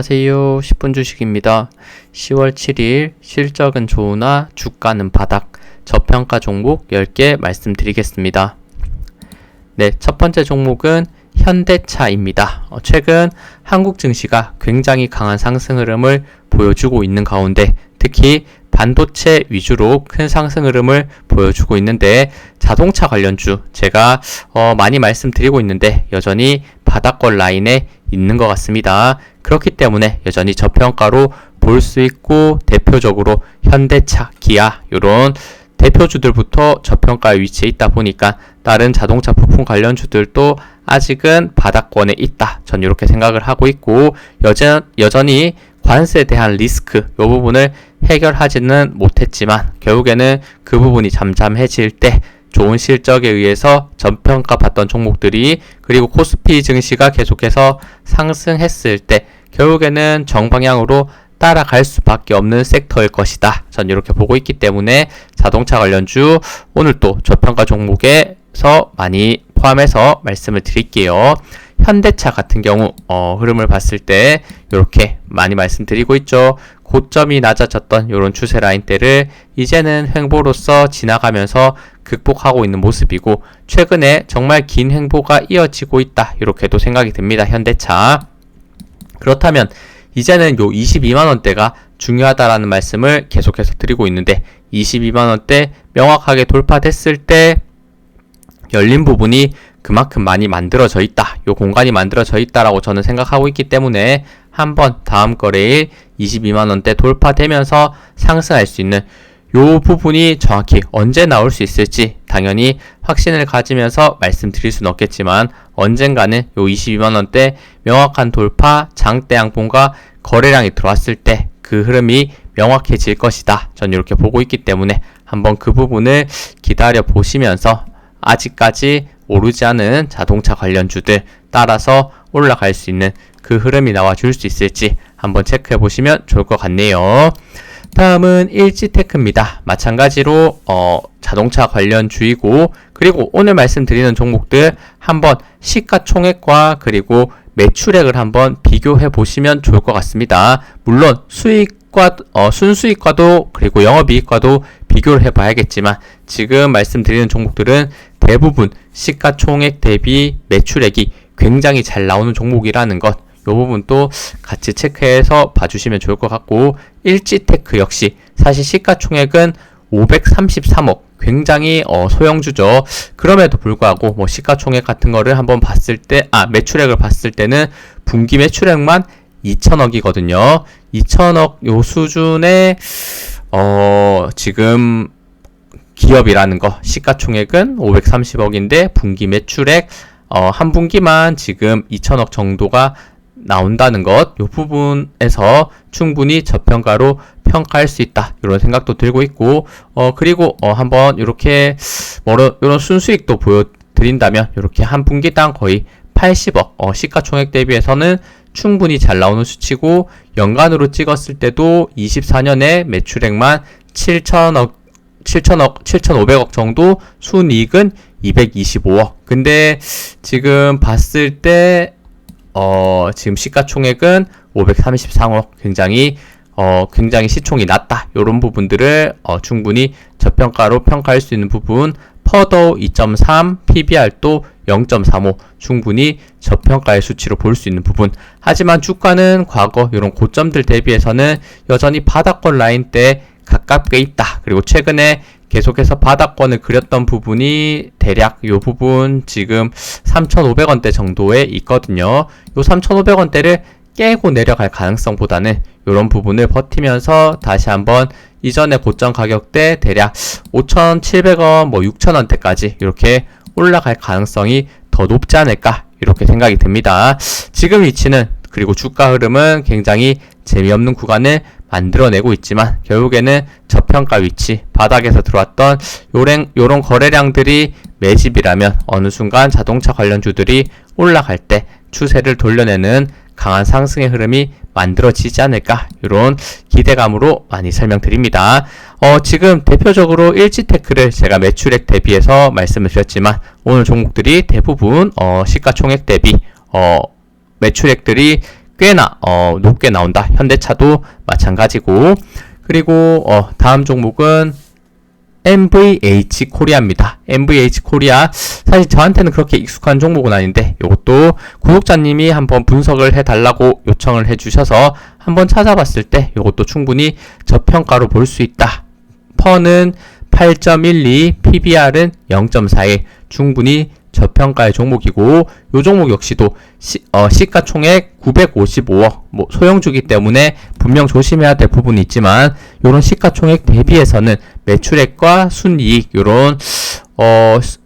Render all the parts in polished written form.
안녕하세요. 10분 주식입니다. 10월 7일 실적은 좋으나 주가는 바닥, 저평가 종목 10개 말씀드리겠습니다. 네, 첫 번째 종목은 현대차입니다. 최근 한국 증시가 굉장히 강한 상승 흐름을 보여주고 있는 가운데 특히 반도체 위주로 큰 상승 흐름을 보여주고 있는데 자동차 관련주 제가 많이 말씀드리고 있는데 여전히 바닥권 라인에 있는 것 같습니다. 그렇기 때문에 여전히 저평가로 볼 수 있고 대표적으로 현대차, 기아 이런 대표주들부터 저평가의 위치에 있다 보니까 다른 자동차 부품 관련주들도 아직은 바닥권에 있다. 전 이렇게 생각을 하고 있고 여전히 관세에 대한 리스크 이 부분을 해결하지는 못했지만 결국에는 그 부분이 잠잠해질 때 좋은 실적에 의해서 저평가 받던 종목들이 그리고 코스피 증시가 계속해서 상승했을 때 결국에는 정방향으로 따라갈 수밖에 없는 섹터일 것이다. 전 이렇게 보고 있기 때문에 자동차 관련주 오늘 또 저평가 종목에서 많이 포함해서 말씀을 드릴게요. 현대차 같은 경우 흐름을 봤을 때 이렇게 많이 말씀드리고 있죠. 고점이 낮아졌던 이런 추세 라인대를 이제는 횡보로서 지나가면서 극복하고 있는 모습이고 최근에 정말 긴 횡보가 이어지고 있다. 이렇게도 생각이 듭니다. 현대차. 그렇다면 이제는 요 22만원대가 중요하다라는 말씀을 계속해서 드리고 있는데 22만원대 명확하게 돌파됐을 때 열린 부분이 그만큼 많이 만들어져 있다. 요 공간이 만들어져 있다라고 저는 생각하고 있기 때문에 한번 다음 거래일 22만원대 돌파되면서 상승할 수 있는 요 부분이 정확히 언제 나올 수 있을지 당연히 확신을 가지면서 말씀드릴 수는 없겠지만 언젠가는 요 22만원대 명확한 돌파, 장대 양봉과 거래량이 들어왔을 때 그 흐름이 명확해질 것이다. 전 이렇게 보고 있기 때문에 한번 그 부분을 기다려 보시면서 아직까지 오르지 않은 자동차 관련주들 따라서 올라갈 수 있는 그 흐름이 나와줄 수 있을지 한번 체크해 보시면 좋을 것 같네요. 다음은 일지테크입니다. 마찬가지로 자동차 관련주이고 그리고 오늘 말씀드리는 종목들 한번 시가총액과 그리고 매출액을 한번 비교해 보시면 좋을 것 같습니다. 물론 순수익과도 그리고 영업이익과도 비교를 해 봐야겠지만 지금 말씀드리는 종목들은 대부분 시가총액 대비 매출액이 굉장히 잘 나오는 종목이라는 것, 이 부분도 같이 체크해서 봐주시면 좋을 것 같고 일지테크 역시 사실 시가총액은 533억 굉장히 소형주죠. 그럼에도 불구하고 뭐 시가총액 같은 거를 한번 봤을 때 매출액을 봤을 때는 분기 매출액만 2천억이거든요. 2천억 요 수준의 지금 기업이라는 거 시가총액은 530억인데 분기 매출액 한 분기만 지금 2천억 정도가 나온다는 것, 이 부분에서 충분히 저평가로 평가할 수 있다. 이런 생각도 들고 있고, 그리고 한번 이렇게 이런 순수익도 보여드린다면 이렇게 한 분기당 거의 80억 시가총액 대비해서는 충분히 잘 나오는 수치고 연간으로 찍었을 때도 24년에 매출액만 7,500억 정도, 순이익은 225억. 근데 지금 봤을 때 지금 시가총액은 533억 굉장히 시총이 낮다. 이런 부분들을 충분히 저평가로 평가할 수 있는 부분, 퍼더 2.3, PBR도 0.35 충분히 저평가의 수치로 볼 수 있는 부분. 하지만 주가는 과거 이런 고점들 대비해서는 여전히 바닥권 라인대에 가깝게 있다. 그리고 최근에 계속해서 바닥권을 그렸던 부분이 대략 이 부분 지금 3,500원대 정도에 있거든요. 요 3,500원대를 깨고 내려갈 가능성보다는 이런 부분을 버티면서 다시 한번 이전의 고점 가격대 대략 5,700원, 6,000원대까지 이렇게 올라갈 가능성이 더 높지 않을까 이렇게 생각이 듭니다. 지금 위치는 그리고 주가 흐름은 굉장히 재미없는 구간을 만들어내고 있지만 결국에는 저평가 위치, 바닥에서 들어왔던 요런 거래량들이 매집이라면 어느 순간 자동차 관련주들이 올라갈 때 추세를 돌려내는 강한 상승의 흐름이 만들어지지 않을까 이런 기대감으로 많이 설명드립니다. 지금 대표적으로 일지테크를 제가 매출액 대비해서 말씀을 드렸지만 오늘 종목들이 대부분 시가총액 대비 매출액들이 꽤나 높게 나온다. 현대차도 마찬가지고. 그리고 다음 종목은 MVH 코리아입니다. MVH 코리아 사실 저한테는 그렇게 익숙한 종목은 아닌데 이것도 구독자님이 한번 분석을 해달라고 요청을 해주셔서 한번 찾아봤을 때 이것도 충분히 저평가로 볼 수 있다. 퍼는 8.12, PBR은 0.41 충분히 저평가의 종목이고 이 종목 역시도 시가총액 955억 소형주기 때문에 분명 조심해야 될 부분이 있지만 이런 시가총액 대비해서는 매출액과 순이익 이런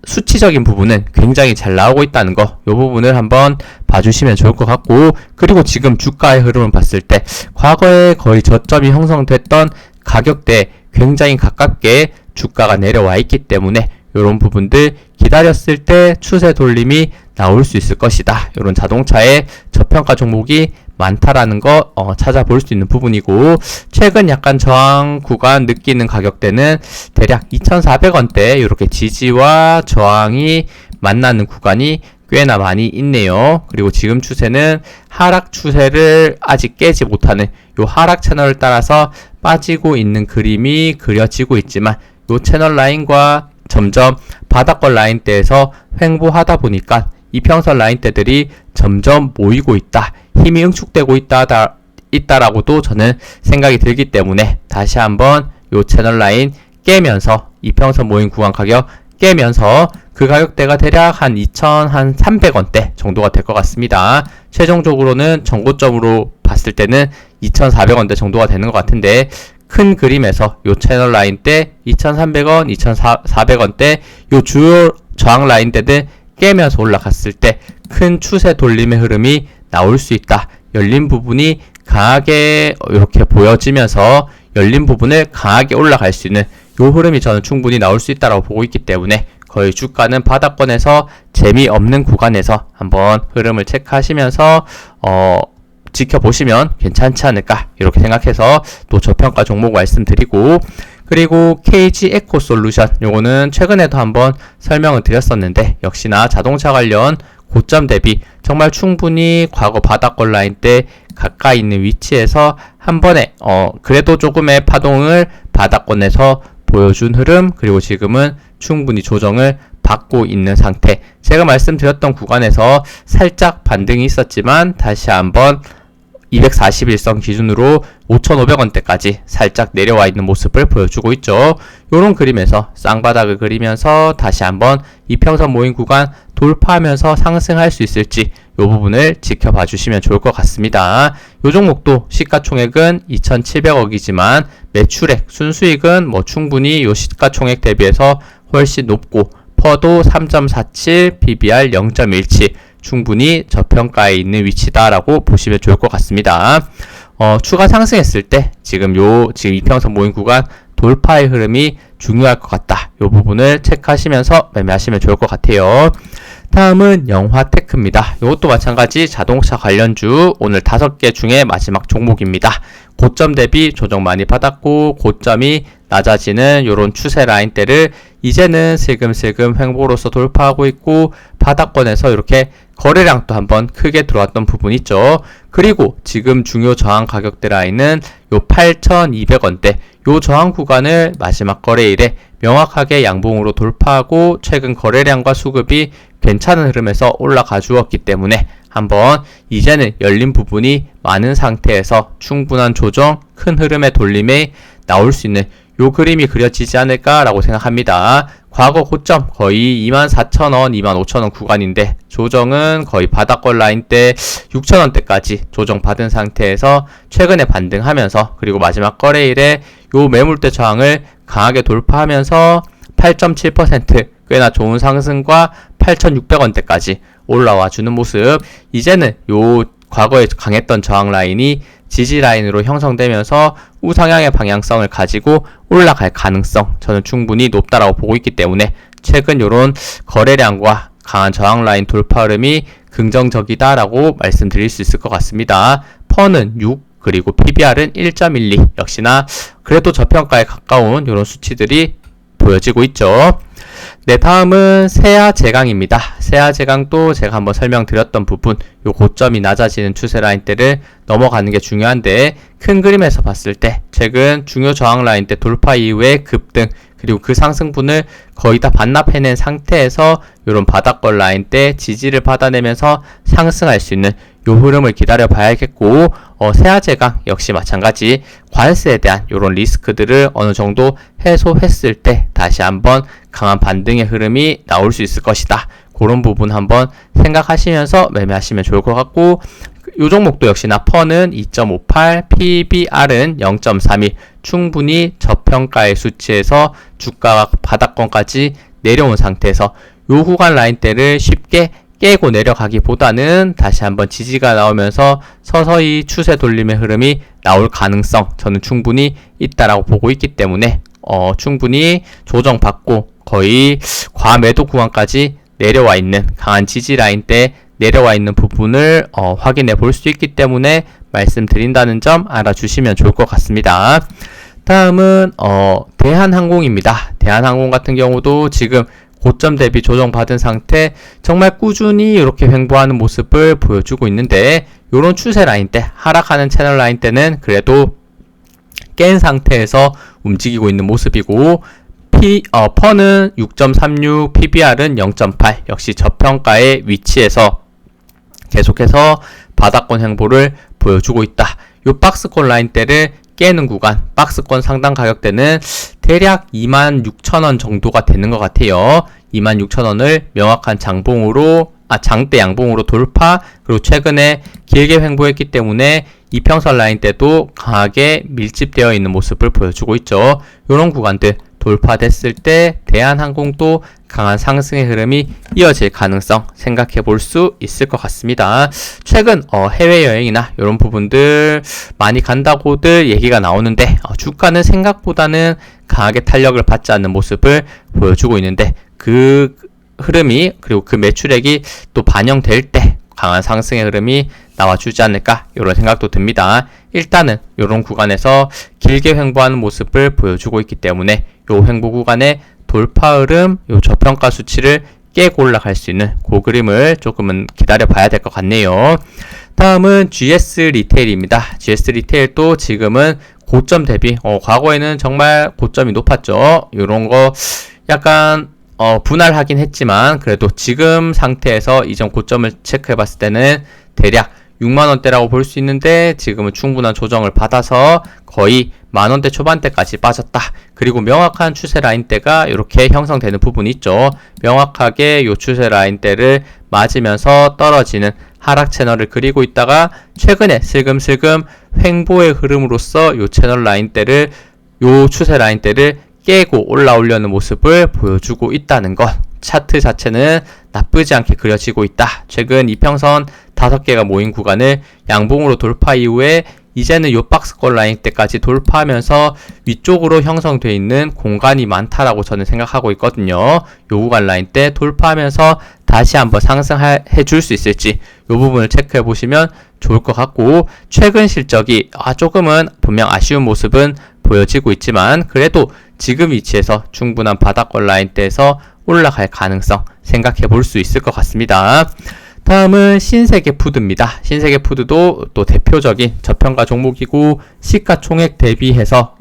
수치적인 부분은 굉장히 잘 나오고 있다는 거 이 부분을 한번 봐주시면 좋을 것 같고 그리고 지금 주가의 흐름을 봤을 때 과거에 거의 저점이 형성됐던 가격대에 굉장히 가깝게 주가가 내려와 있기 때문에 이런 부분들 기다렸을 때 추세 돌림이 나올 수 있을 것이다. 이런 자동차의 저평가 종목이 많다라는 거 찾아볼 수 있는 부분이고 최근 약간 저항 구간 느끼는 가격대는 대략 2,400원대 이렇게 지지와 저항이 만나는 구간이 꽤나 많이 있네요. 그리고 지금 추세는 하락 추세를 아직 깨지 못하는 이 하락 채널을 따라서 빠지고 있는 그림이 그려지고 있지만 이 채널 라인과 점점 바닥권 라인대에서 횡보하다 보니까 이평선 라인대들이 점점 모이고 있다. 힘이 응축되고 있다라고도 저는 생각이 들기 때문에 다시 한번 이 채널 라인 깨면서 이평선 모인 구간 가격 깨면서 그 가격대가 대략 한 2,300원대 정도가 될 것 같습니다. 최종적으로는 전고점으로 봤을 때는 2,400원대 정도가 되는 것 같은데 큰 그림에서 요 채널 라인 때 2,300원, 2,400원대 요 주요 저항 라인대들 깨면서 올라갔을 때 큰 추세 돌림의 흐름이 나올 수 있다. 열린 부분이 강하게 이렇게 보여지면서 열린 부분을 강하게 올라갈 수 있는 요 흐름이 저는 충분히 나올 수 있다고 보고 있기 때문에 거의 주가는 바닥권에서 재미없는 구간에서 한번 흐름을 체크하시면서 지켜보시면 괜찮지 않을까 이렇게 생각해서 또 저평가 종목 말씀드리고 그리고 KG 에코 솔루션 요거는 최근에도 한번 설명을 드렸었는데 역시나 자동차 관련 고점 대비 정말 충분히 과거 바닥권 라인 때 가까이 있는 위치에서 한 번에 그래도 조금의 파동을 바닥권에서 보여준 흐름 그리고 지금은 충분히 조정을 받고 있는 상태 제가 말씀드렸던 구간에서 살짝 반등이 있었지만 다시 한번 241선 기준으로 5,500원대까지 살짝 내려와 있는 모습을 보여주고 있죠. 요런 그림에서 쌍바닥을 그리면서 다시 한번 이평선 모인 구간 돌파하면서 상승할 수 있을지 요 부분을 지켜봐 주시면 좋을 것 같습니다. 요 종목도 시가총액은 2,700억이지만 매출액, 순수익은 충분히 요 시가총액 대비해서 훨씬 높고 퍼도 3.47, PBR 0.17 충분히 저평가에 있는 위치다라고 보시면 좋을 것 같습니다. 추가 상승했을 때 지금 이평선 모인 구간 돌파의 흐름이 중요할 것 같다. 이 부분을 체크하시면서 매매하시면 좋을 것 같아요. 다음은 영화테크입니다. 이것도 마찬가지 자동차 관련주 오늘 5개 중에 마지막 종목입니다. 고점 대비 조정 많이 받았고 고점이 낮아지는 이런 추세 라인대를 이제는 슬금슬금 횡보로서 돌파하고 있고 바닥권에서 이렇게 거래량도 한번 크게 들어왔던 부분이 있죠. 그리고 지금 중요 저항 가격대 라인은 요 8,200원대 요 저항 구간을 마지막 거래일에 명확하게 양봉으로 돌파하고 최근 거래량과 수급이 괜찮은 흐름에서 올라가 주었기 때문에 한번 이제는 열린 부분이 많은 상태에서 충분한 조정, 큰 흐름의 돌림에 나올 수 있는 요 그림이 그려지지 않을까라고 생각합니다. 과거 고점 거의 24,000원, 25,000원 구간인데 조정은 거의 바닥권 라인 때 6,000원대까지 조정받은 상태에서 최근에 반등하면서 그리고 마지막 거래일에 요 매물대 저항을 강하게 돌파하면서 8.7% 꽤나 좋은 상승과 8,600원대까지 올라와 주는 모습 이제는 요 과거에 강했던 저항 라인이 지지 라인으로 형성되면서 우상향의 방향성을 가지고 올라갈 가능성 저는 충분히 높다라고 보고 있기 때문에 최근 요런 거래량과 강한 저항 라인 돌파 흐름이 긍정적이다라고 말씀드릴 수 있을 것 같습니다. 퍼는 6 그리고 PBR은 1.12 역시나 그래도 저평가에 가까운 이런 수치들이 보여지고 있죠. 네, 다음은 세하 제강입니다. 세하 제강도 제가 한번 설명드렸던 부분, 요 고점이 낮아지는 추세 라인대를 넘어가는 게 중요한데, 큰 그림에서 봤을 때 최근 중요 저항 라인대 돌파 이후에 급등, 그리고 그 상승분을 거의 다 반납해낸 상태에서 이런 바닥권 라인대 지지를 받아내면서 상승할 수 있는 요 흐름을 기다려 봐야겠고, 세하 제강 역시 마찬가지 관세에 대한 이런 리스크들을 어느 정도 해소했을 때 다시 한번 강한 반등의 흐름이 나올 수 있을 것이다. 그런 부분 한번 생각하시면서 매매하시면 좋을 것 같고, 이 종목도 역시나 퍼는 2.58, PBR은 0.31, 충분히 저평가의 수치에서 주가가 바닥권까지 내려온 상태에서 요 구간 라인대를 쉽게 깨고 내려가기보다는 다시 한번 지지가 나오면서 서서히 추세 돌림의 흐름이 나올 가능성 저는 충분히 있다라고 보고 있기 때문에 충분히 조정받고 거의 과매도 구간까지 내려와 있는 강한 지지 라인대 내려와 있는 부분을 확인해 볼 수 있기 때문에 말씀드린다는 점 알아주시면 좋을 것 같습니다. 다음은 대한항공입니다. 대한항공 같은 경우도 지금 고점 대비 조정받은 상태 정말 꾸준히 이렇게 횡보하는 모습을 보여주고 있는데, 이런 추세 라인대, 하락하는 채널 라인대는 그래도 깬 상태에서 움직이고 있는 모습이고, 퍼는 6.36, PBR은 0.8, 역시 저평가의 위치에서 계속해서 바닥권 행보를 보여주고 있다. 요 박스권 라인대를 깨는 구간, 박스권 상단 가격대는 대략 26,000원 정도가 되는 것 같아요. 26,000원을 명확한 장대 양봉으로 돌파, 그리고 최근에 길게 횡보했기 때문에 이평선 라인대도 강하게 밀집되어 있는 모습을 보여주고 있죠. 이런 구간들 돌파됐을 때 대한항공도 강한 상승의 흐름이 이어질 가능성 생각해 볼 수 있을 것 같습니다. 최근 해외여행이나 이런 부분들 많이 간다고들 얘기가 나오는데, 주가는 생각보다는 강하게 탄력을 받지 않는 모습을 보여주고 있는데, 그 흐름이 그리고 그 매출액이 또 반영될 때 강한 상승의 흐름이 나와주지 않을까 이런 생각도 듭니다. 일단은 이런 구간에서 길게 횡보하는 모습을 보여주고 있기 때문에 이 횡보 구간의 돌파 흐름, 이 저평가 수치를 깨고 올라갈 수 있는 그 그림을 조금은 기다려 봐야 될 것 같네요. 다음은 GS 리테일입니다. GS 리테일도 지금은 고점 대비 과거에는 정말 고점이 높았죠. 이런 거 약간 분할하긴 했지만 그래도 지금 상태에서 이전 고점을 체크해 봤을 때는 대략 6만원대라고 볼 수 있는데, 지금은 충분한 조정을 받아서 거의 만원대 초반대까지 빠졌다. 그리고 명확한 추세 라인대가 이렇게 형성되는 부분이 있죠. 명확하게 이 추세 라인대를 맞으면서 떨어지는 하락 채널을 그리고 있다가 최근에 슬금슬금 횡보의 흐름으로써 이 채널 라인대를, 이 추세 라인대를 깨고 올라오려는 모습을 보여주고 있다는 것. 차트 자체는 나쁘지 않게 그려지고 있다. 최근 이평선 5개가 모인 구간을 양봉으로 돌파 이후에 이제는 요 박스권 라인대까지 돌파하면서 위쪽으로 형성되어 있는 공간이 많다라고 저는 생각하고 있거든요. 요 구간 라인대 돌파하면서 다시 한번 상승해 줄 수 있을지 요 부분을 체크해 보시면 좋을 것 같고, 최근 실적이 조금은 분명 아쉬운 모습은 보여지고 있지만 그래도 지금 위치에서 충분한 바닥권 라인대에서 올라갈 가능성 생각해 볼 수 있을 것 같습니다. 다음은 신세계푸드입니다. 신세계푸드도 또 대표적인 저평가 종목이고, 시가총액 대비해서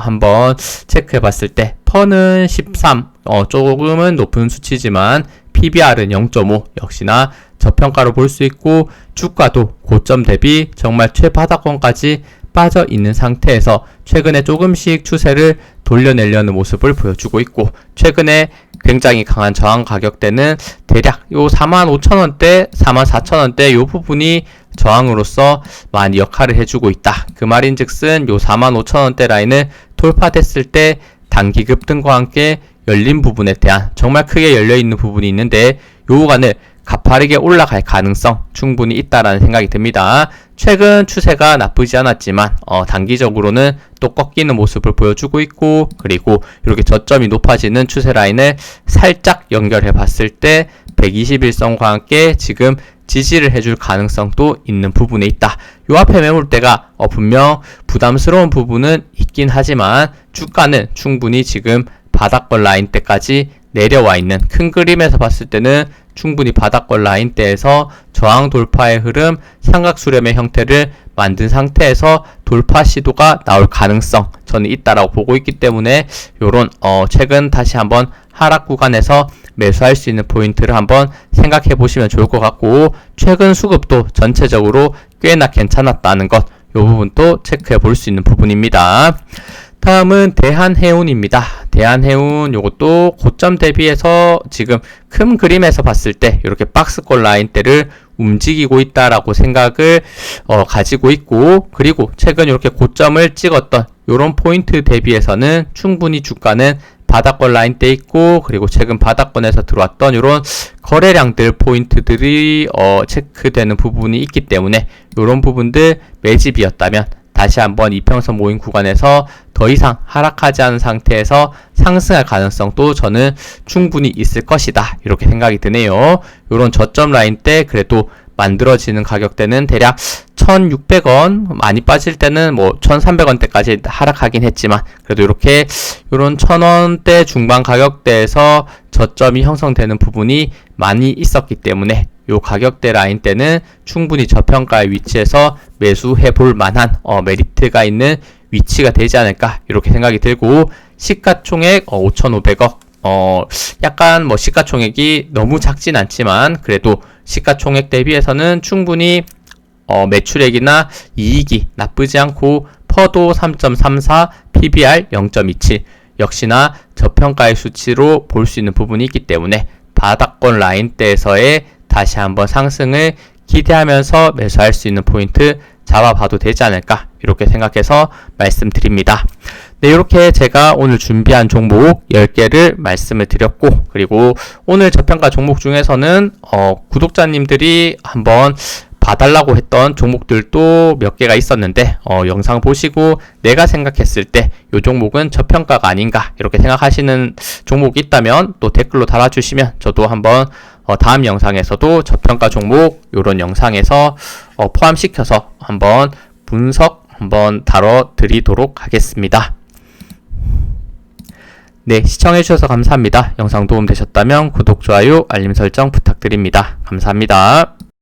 한번 체크해 봤을 때 퍼는 13, 조금은 높은 수치지만 PBR은 0.5, 역시나 저평가로 볼 수 있고, 주가도 고점 대비 정말 최바닥권까지 빠져 있는 상태에서 최근에 조금씩 추세를 돌려내려는 모습을 보여주고 있고, 최근에 굉장히 강한 저항 가격대는 대략 요 45,000원대, 44,000원대 요 부분이 저항으로서 많이 역할을 해주고 있다. 그 말인즉슨 요 45,000원대 라인을 돌파됐을 때 단기 급등과 함께 열린 부분에 대한 정말 크게 열려있는 부분이 있는데, 요 구간을 가파르게 올라갈 가능성 충분히 있다라는 생각이 듭니다. 최근 추세가 나쁘지 않았지만 단기적으로는 또 꺾이는 모습을 보여주고 있고, 그리고 이렇게 저점이 높아지는 추세 라인을 살짝 연결해 봤을 때 121선과 함께 지금 지지를 해줄 가능성도 있는 부분에 있다. 요 앞에 매물대가 분명 부담스러운 부분은 있긴 하지만 주가는 충분히 지금 바닥권 라인대까지 내려와 있는 큰 그림에서 봤을 때는 충분히 바닥권 라인대에서 저항 돌파의 흐름, 삼각 수렴의 형태를 만든 상태에서 돌파 시도가 나올 가능성 저는 있다라고 보고 있기 때문에 요런 최근 다시 한번 하락 구간에서 매수할 수 있는 포인트를 한번 생각해 보시면 좋을 것 같고, 최근 수급도 전체적으로 꽤나 괜찮았다는 것, 요 부분도 체크해 볼 수 있는 부분입니다. 다음은 대한해운입니다. 대한해운 요것도 고점 대비해서 지금 큰 그림에서 봤을 때 이렇게 박스권 라인대를 움직이고 있다라고 생각을 가지고 있고, 그리고 최근 이렇게 고점을 찍었던 요런 포인트 대비해서는 충분히 주가는 바닥권 라인대 있고, 그리고 최근 바닥권에서 들어왔던 이런 거래량들 포인트들이 체크되는 부분이 있기 때문에 이런 부분들 매집이었다면 다시 한번 이평선 모임 구간에서 더 이상 하락하지 않은 상태에서 상승할 가능성도 저는 충분히 있을 것이다, 이렇게 생각이 드네요. 이런 저점 라인대 그래도 만들어지는 가격대는 대략 1,600원, 많이 빠질 때는 뭐 1,300원대까지 하락하긴 했지만 그래도 이렇게 요런 1,000원대 중반 가격대에서 저점이 형성되는 부분이 많이 있었기 때문에 요 가격대 라인대는 충분히 저평가의 위치에서 매수해 볼 만한 메리트가 있는 위치가 되지 않을까, 이렇게 생각이 들고, 시가총액 5,500억, 약간 뭐 시가총액이 너무 작진 않지만 그래도 시가총액 대비해서는 충분히 매출액이나 이익이 나쁘지 않고, 퍼도 3.34, PBR 0.27, 역시나 저평가의 수치로 볼 수 있는 부분이 있기 때문에 바닥권 라인대에서의 다시 한번 상승을 기대하면서 매수할 수 있는 포인트 잡아봐도 되지 않을까, 이렇게 생각해서 말씀드립니다. 네, 이렇게 제가 오늘 준비한 종목 10개를 말씀을 드렸고, 그리고 오늘 저평가 종목 중에서는 구독자님들이 한번 봐달라고 했던 종목들도 몇 개가 있었는데 영상 보시고 내가 생각했을 때 이 종목은 저평가가 아닌가, 이렇게 생각하시는 종목이 있다면 또 댓글로 달아주시면 저도 한번 다음 영상에서도 저평가 종목 이런 영상에서 포함시켜서 한번 분석 한번 다뤄드리도록 하겠습니다. 네, 시청해주셔서 감사합니다. 영상 도움되셨다면 구독, 좋아요, 알림 설정 부탁드립니다. 감사합니다.